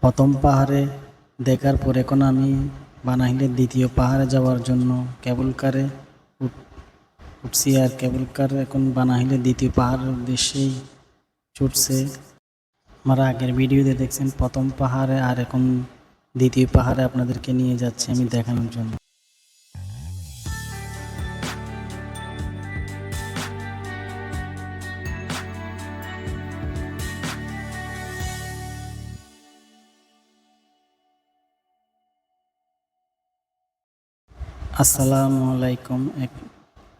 প্রথম পাহাড়ে দেখার পর এখন আমি বানাহিলের দ্বিতীয় পাহাড়ে যাওয়ার জন্য কেবল কারে উঠছি। আর কেবল কার এখন বানাহিলের দ্বিতীয় পাহাড়ের উদ্দেশ্যেই ছুটছে। আমরা আগের ভিডিওতে দেখছেন প্রথম পাহাড়ে, আর এখন দ্বিতীয় পাহাড়ে আপনাদেরকে নিয়ে যাচ্ছি আমি দেখানোর জন্য। আসসালামু আলাইকুম।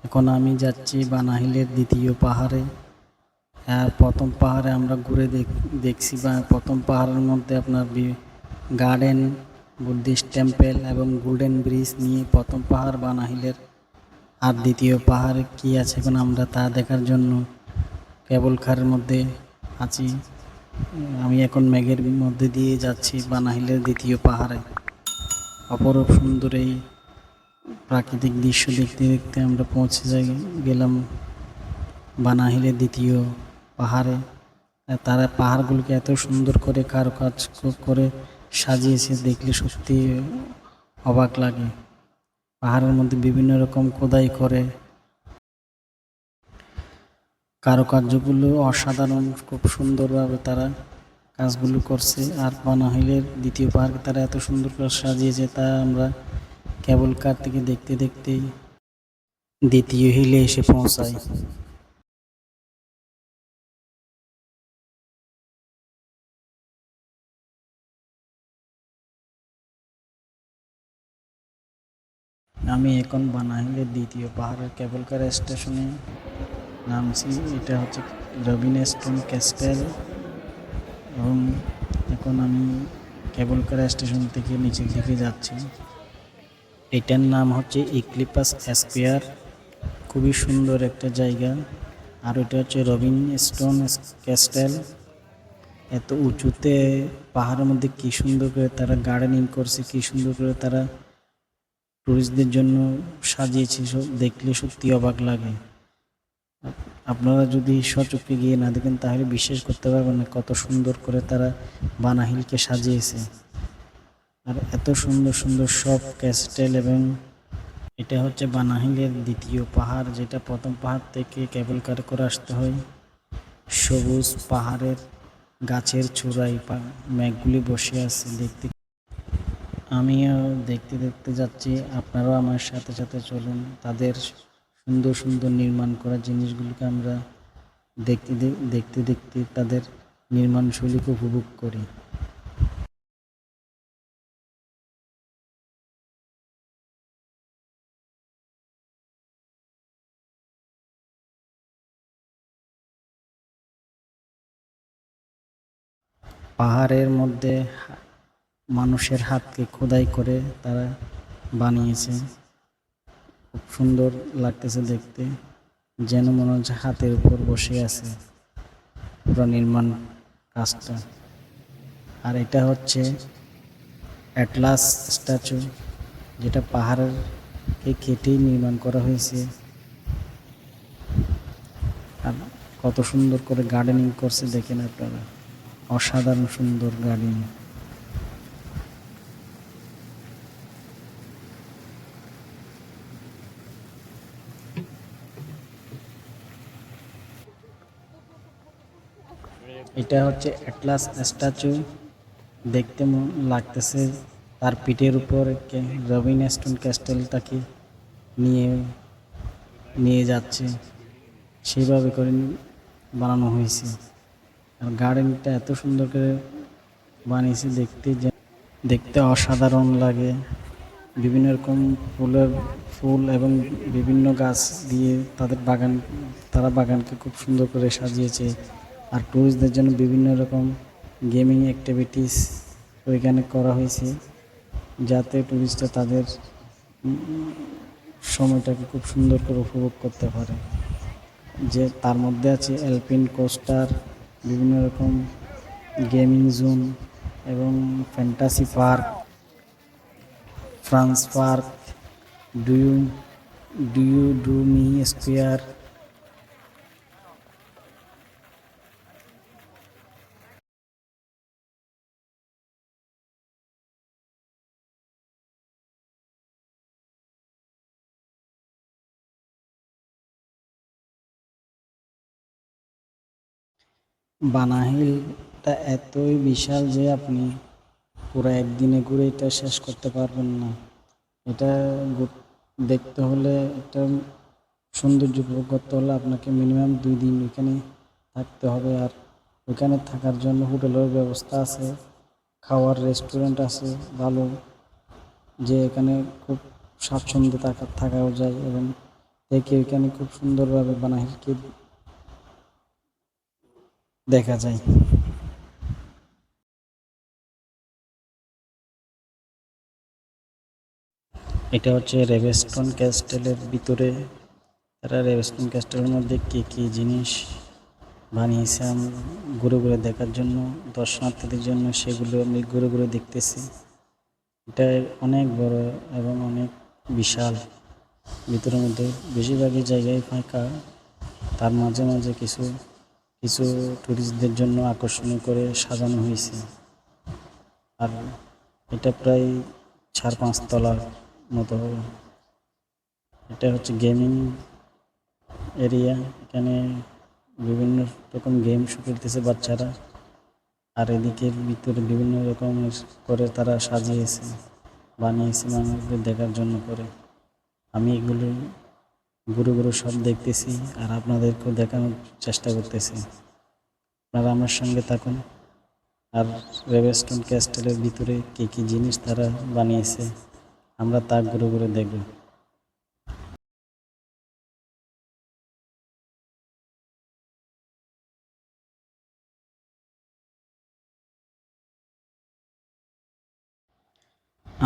এখন আমি যাচ্ছি বানাহিলের দ্বিতীয় পাহাড়ে। আর প্রথম পাহাড়ে আমরা ঘুরে দেখছি বা প্রথম পাহাড়ের মধ্যে আপনার গার্ডেন, বুদ্ধিস্ট টেম্পল এবং গোল্ডেন ব্রিজ নিয়ে প্রথম পাহাড় বানাহিলের। আর দ্বিতীয় পাহাড়ে কি আছে এখন আমরা তা দেখার জন্য কেবল কারের মধ্যে আছি। আমি এখন মেঘের মধ্যে দিয়ে যাচ্ছি বানাহিলের দ্বিতীয় পাহাড়ে। অপরূপ সুন্দর এই প্রাকৃতিক দৃশ্য দেখতে দেখতে আমরা পৌঁছে গেলাম বানাহিলের দ্বিতীয় পাহাড়ে। তারা পাহাড়গুলোকে এত সুন্দর করে কারুকাজ করে সাজিয়েছে, দেখলে সত্যি অবাক লাগে। পাহাড়ের মধ্যে বিভিন্ন রকম খোদাই করে কারুকার্যগুলো অসাধারণ, খুব সুন্দরভাবে তারা কাজগুলো করছে। আর বানাহিলের দ্বিতীয় পাহাড়কে তারা এত সুন্দর করে সাজিয়েছে, তা আমরা কেবল কার থেকে দেখতে দেখতেই দ্বিতীয় হিলে এসে পৌঁছাই। আমি এখন বানাহিলের দ্বিতীয় পাহাড়ের কেবল কার স্টেশনে নামছি। এটা হচ্ছে রবিনস্টোন ক্যাস্টেল। এবং এখন আমি কেবল কার স্টেশন থেকে নিচের দিকে যাচ্ছি। এটার নাম হচ্ছে ইক্লিপাস স্কয়ার। খুবই সুন্দর একটা জায়গা। আর এটা হচ্ছে রবিনস্টোন ক্যাস্টেল। এত উঁচুতে পাহাড়ের মধ্যে কি সুন্দর করে তারা গার্ডেনিং করছে, কি সুন্দর করে তারা টুরিস্টদের জন্য সাজিয়েছে, দেখলে সত্যি অবাক লাগে। আপনারা যদি সচক্ষে গিয়ে না দেখেন তাহলে বিশ্বাস করতে পারবেন না কত সুন্দর করে তারা বানাহিলকে সাজিয়েছে। আর এত সুন্দর সুন্দর সব ক্যাস্টেল। এবং এটা হচ্ছে বানাহিলের দ্বিতীয় পাহাড়, যেটা প্রথম পাহাড় থেকে কেবল কার করে আসতে হয়। সবুজ পাহাড়ের গাছের চূড়ায় মেঘগুলি বসে আছে দেখতে। আমিও দেখতে দেখতে যাচ্ছি, আপনারাও আমার সাথে সাথে চলুন। তাদের সুন্দর সুন্দর নির্মাণ করা জিনিসগুলোকে আমরা দেখতে দেখতে দেখতে তাদের নির্মাণ শৈলীকে উপভোগ করি। পাহাড়ের মধ্যে মানুষের হাতকে খোদাই করে তারা বানিয়েছে। খুব সুন্দর লাগতেছে দেখতে, যেন মনে হচ্ছে হাতের উপর বসে আছে পুরো নির্মাণ কাজটা। আর এটা হচ্ছে অ্যাটলাস স্ট্যাচু, যেটা পাহাড়কে কেটেই নির্মাণ করা হয়েছে। আর কত সুন্দর করে গার্ডেনিং করছে দেখেন আপনারা, অসাধারণ সুন্দর গার্ডেনিং। এটা হচ্ছে অ্যাটলাস স্ট্যাচু। দেখতে লাগতেছে তার পিঠের উপর রবিনস্টোন ক্যাস্টেলটাকে নিয়ে নিয়ে যাচ্ছে, সেইভাবে করে বানানো হয়েছে। আর গার্ডেনটা এত সুন্দর করে বানিয়েছে দেখতে অসাধারণ লাগে। বিভিন্ন রকম ফুল এবং বিভিন্ন গাছ দিয়ে তারা বাগানকে খুব সুন্দর করে সাজিয়েছে। আর টুরিস্টদের জন্য বিভিন্ন রকম গেমিং অ্যাক্টিভিটিস ওইখানে করা হয়েছে, যাতে টুরিস্টরা তাদের সময়টাকে খুব সুন্দর করে উপভোগ করতে পারে। যে তার মধ্যে আছে অ্যালপিন কোস্টার, বিভিন্ন রকম গেমিং জোন এবং fantasy park, France park, do you do me square. বানাহিলটা এতই বিশাল যে আপনি পুরো একদিনে ঘুরে এটা শেষ করতে পারবেন না। এটা দেখতে হলে, এটা সৌন্দর্য উপভোগ করতে হলে আপনাকে মিনিমাম 2 দিন ওইখানে থাকতে হবে। আর ওইখানে থাকার জন্য হোটেলের ব্যবস্থা আছে, খাওয়ার রেস্টুরেন্ট আছে ভালো, যে এখানে খুব স্বাচ্ছন্দ্যে থাকাও যায় এবং দেখে ওইখানে খুব সুন্দরভাবে বানাহিলকে দেখা যায়। এটা হচ্ছে রেভেস্টন ক্যাস্টেলের ভিতরে। তারা রেভেস্টন ক্যাস্টেলের মধ্যে কী কী জিনিস বানিয়েছে আমি ঘুরে ঘুরে দেখার জন্য, দর্শনার্থীদের জন্য সেগুলো আমি ঘুরে ঘুরে দেখতেছি। এটা অনেক বড় এবং অনেক বিশাল। ভিতরের মধ্যে বেশিরভাগই জায়গায় ফাঁকা, তার মাঝে মাঝে কিছু কিছু টুরিস্টদের জন্য আকর্ষণীয় করে সাজানো হয়েছে। আর এটা প্রায় 4-5 তলার মতো হবে। এটা হচ্ছে গেমিং এরিয়া, এখানে বিভিন্ন রকম গেম খেলতেছে বাচ্চারা। আর এদিকের ভিতরে বিভিন্ন রকমের করে তারা সাজিয়েছে, বানিয়েছে মানুষদের দেখার জন্য করে। আমি এগুলো ঘুরে ঘুরে সব দেখতেছি আর আপনাদেরকেও দেখানোর চেষ্টা করতেছি। আপনারা আমার সঙ্গে থাকুন আর রেভেস্টন ক্যাস্টেলের ভিতরে কী কী জিনিস তারা বানিয়েছে আমরা তা ঘুরে ঘুরে দেখব।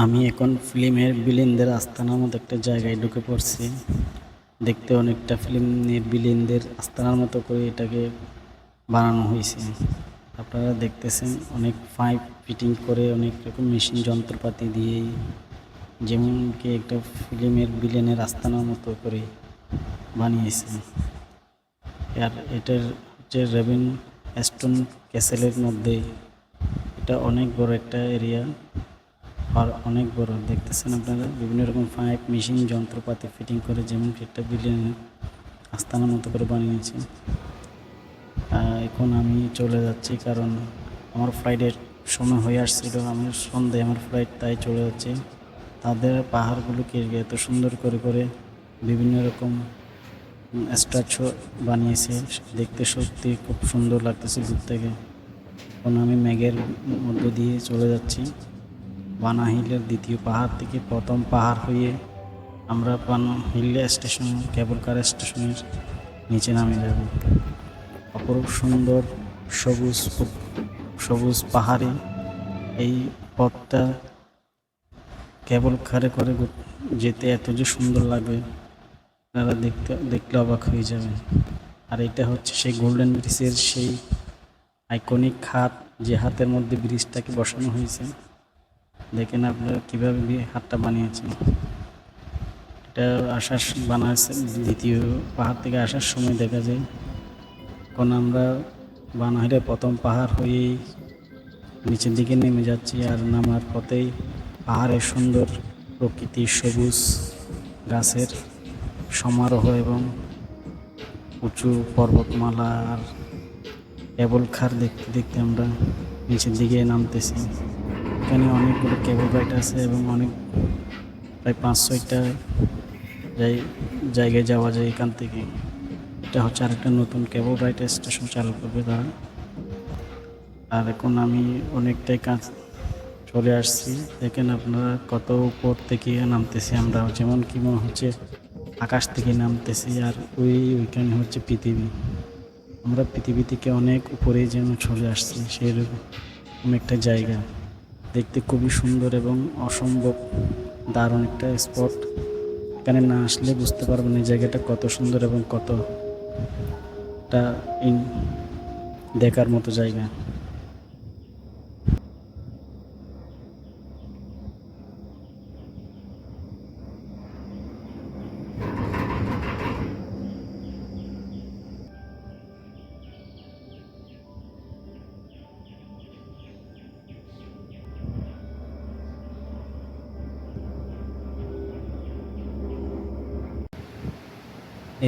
আমি এখন ফিল্মের ভিলেনদের আস্তানার মতো একটা জায়গায় ঢুকে পড়ছি। দেখতে অনেকটা ফিল্মের ভিলেনদের আস্তানার মতো করে এটাকে বানানো হয়েছে। আপনারা দেখতেছেন অনেক পাইপ ফিটিং করে অনেক রকম মেশিন যন্ত্রপাতি দিয়ে, যেমন কি একটা ফিল্মের ভিলেনের আস্তানার মতো করে বানিয়েছে। আর এটার হচ্ছে রেভেন স্টোন ক্যাসেলের মধ্যে। এটা অনেক বড় একটা এরিয়া আর অনেক বড়। দেখতেছেন আপনারা বিভিন্ন রকম পাইপ মেশিন যন্ত্রপাতি ফিটিং করে যেমন একটা ভিলেনের আস্তানার মতো করে বানিয়েছে। এখন আমি চলে যাচ্ছি কারণ আমার ফ্লাইটের সময় হয়ে আসছিল, আমার সন্ধ্যায় আমার ফ্লাইট, তাই চলে যাচ্ছি। তাদের পাহাড়গুলোকে এত সুন্দর করে করে বিভিন্ন রকম স্ট্যাচু বানিয়েছে, দেখতে সত্যি খুব সুন্দর লাগতেছে দূর থেকে। এখন আমি মেঘের মধ্য দিয়ে চলে যাচ্ছি বানাহিলের দ্বিতীয় পাহাড় থেকে। প্রথম পাহাড় হয়ে আমরা বানাহিল স্টেশন, কেবল কার স্টেশনের নিচে নামে যাব। অপরূপ সুন্দর সবুজ সবুজ পাহাড়ে এই পথটা কেবল কারে করে যেতে এত যে সুন্দর লাগবে আপনারা দেখলে অবাক হয়ে যাবেন। আর এটা হচ্ছে সেই গোল্ডেন ব্রিজের সেই আইকনিক হাত, যে হাতের মধ্যে ব্রিজটাকে বসানো হয়েছে। দেখেন আপনারা কীভাবে হাতটা বানিয়েছেন। এটা আসার বানাচ্ছে দ্বিতীয় পাহাড় থেকে আসার সময় দেখা যায়। এখন আমরা বানাহিলের প্রথম পাহাড় হয়েই নিচের দিকে নেমে যাচ্ছি। আর নামার পথেই পাহাড়ের সুন্দর প্রকৃতির সবুজ গাছের সমারোহ এবং উঁচু পর্বতমালা আর কেবল খার দেখতে দেখতে আমরা নিচের দিকে নামতেছি। এখানে অনেকগুলো কেবল রাইড আছে এবং অনেক প্রায় 5-6টা জায়গায় যাওয়া যায় এখান থেকে। এটা হচ্ছে আরেকটা নতুন কেবল রাইড স্টেশন চালু করবে তারা। আর এখন আমি অনেকটাই কাজ চলে আসছি। দেখেন আপনারা কত উপর থেকে নামতেছি আমরা, যেমন কি মনে হচ্ছে আকাশ থেকে নামতেছি। আর ওইখানে হচ্ছে পৃথিবী, আমরা পৃথিবী থেকে অনেক উপরে যেন চলে আসছি সেরকম একটা জায়গা। দেখতে খুবই সুন্দর এবং অসম্ভব দারুণ একটা স্পট। এখানে না আসলে বুঝতে পারবেন এই জায়গাটা কত সুন্দর এবং কতটা দেখার মতো জায়গা।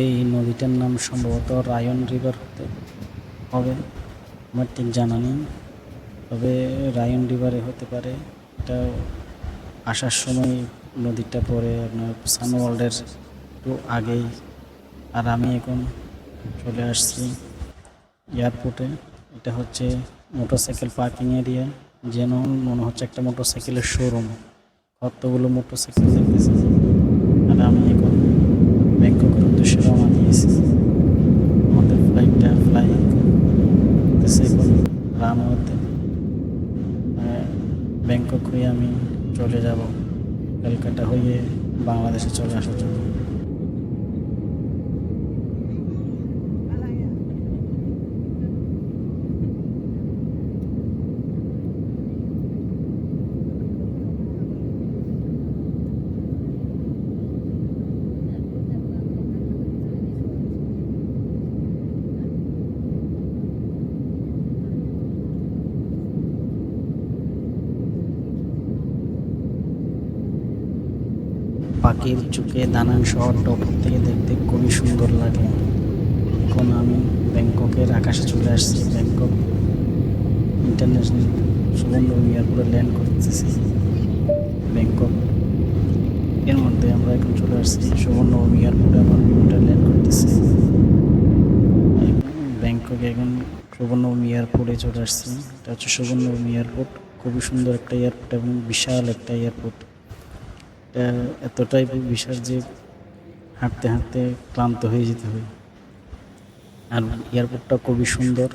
এই নদীটার নাম সম্ভবত রায়ন রিভার হতে হবে। আমার ঠিক জানা নেই, তবে রায়ন রিভারে হতে পারে। এটা আসার সময় নদীটা পড়ে আপনার সানওয়ার্ল্ডের একটু আগেই। আর আমি এখন চলে আসছি এয়ারপোর্টে। এটা হচ্ছে মোটরসাইকেল পার্কিং এরিয়া, যেন মনে হচ্ছে একটা মোটরসাইকেলের শোরুম। কতগুলো মোটরসাইকেল দেখতেছি। আর আমি এখন ব্যাংককের উদ্দেশ্যে রওনা দিয়েছি। আমাদের ফ্লাইটটা ফ্লাই করতেছে এখন রানওয়েতে। ব্যাংকক হয়ে আমি চলে যাব কলকাতা হয়ে বাংলাদেশে চলে আসার জন্য। পাখির চোখে দানান শহরটা ওপর থেকে দেখতে খুবই সুন্দর লাগে। এখন আমি ব্যাংককের আকাশে চলে আসছি। ব্যাংকক ইন্টারন্যাশনাল সুবর্ণ এয়ারপোর্টে ল্যান্ড করতেছি। ব্যাংকক এর মধ্যে আমরা এখন চলে আসছি সুবর্ণ এয়ারপোর্টে। আমার বিমানটা ল্যান্ড করতেছে ব্যাংককে। এখন সুবর্ণ এয়ারপোর্টে চলে আসছি। এটা হচ্ছে সুবর্ণ এয়ারপোর্ট। খুবই সুন্দর একটা এয়ারপোর্ট এবং বিশাল একটা এয়ারপোর্ট। এটা এতটাই বিশাল যে হাঁটতে হাঁটতে ক্লান্ত হয়ে যেতে হয়। আর এয়ারপোর্টটা খুবই সুন্দর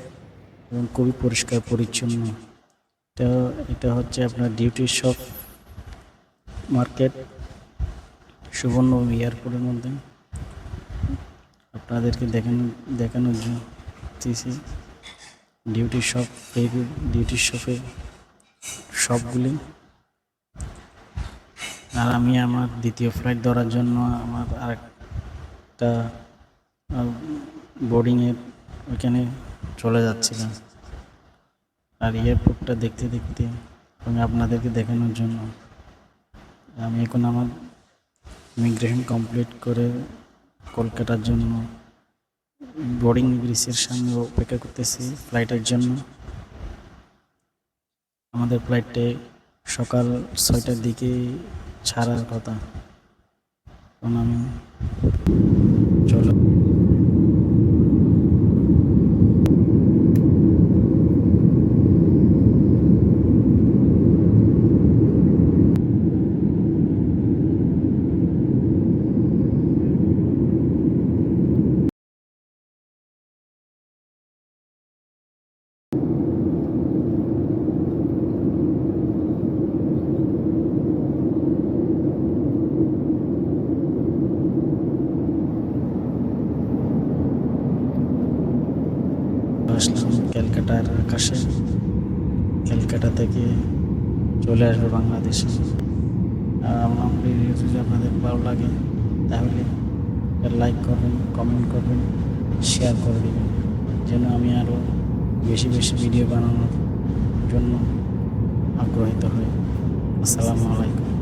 এবং খুবই পরিষ্কার পরিচ্ছন্ন। এটা হচ্ছে আপনার ডিউটি শপ মার্কেট সুবর্ণ এয়ারপোর্টের মধ্যে। আপনাদেরকে দেখানোর জন্য ডিউটি শপ, এই ডিউটি শপে সবগুলি। আর আমি আমার দ্বিতীয় ফ্লাইট ধরার জন্য আমার আরেকটা বোর্ডিংয়ের ওইখানে চলে যাচ্ছিলাম। আর এয়ারপোর্টটা দেখতে দেখতে এবং আপনাদেরকে দেখানোর জন্য আমি এখন আমার ইমিগ্রেশন কমপ্লিট করে কলকাতার জন্য বোর্ডিং ব্রিজের সামনে অপেক্ষা করতেছি ফ্লাইটের জন্য। আমাদের ফ্লাইটে সকাল 6টার দিকে ছাড়ার কথা। এখন আমি চলো আসলাম ক্যালকাটার আকাশে। ক্যালকাটা থেকে চলে আসবো বাংলাদেশে। আর আমার ভিডিও যদি আপনাদের ভালো লাগে তাহলে লাইক করবেন, কমেন্ট করবেন, শেয়ার করে দেবেন, যেন আমি আরও বেশি বেশি ভিডিও বানানোর জন্য আগ্রহীত হই। আসসালামু আলাইকুম।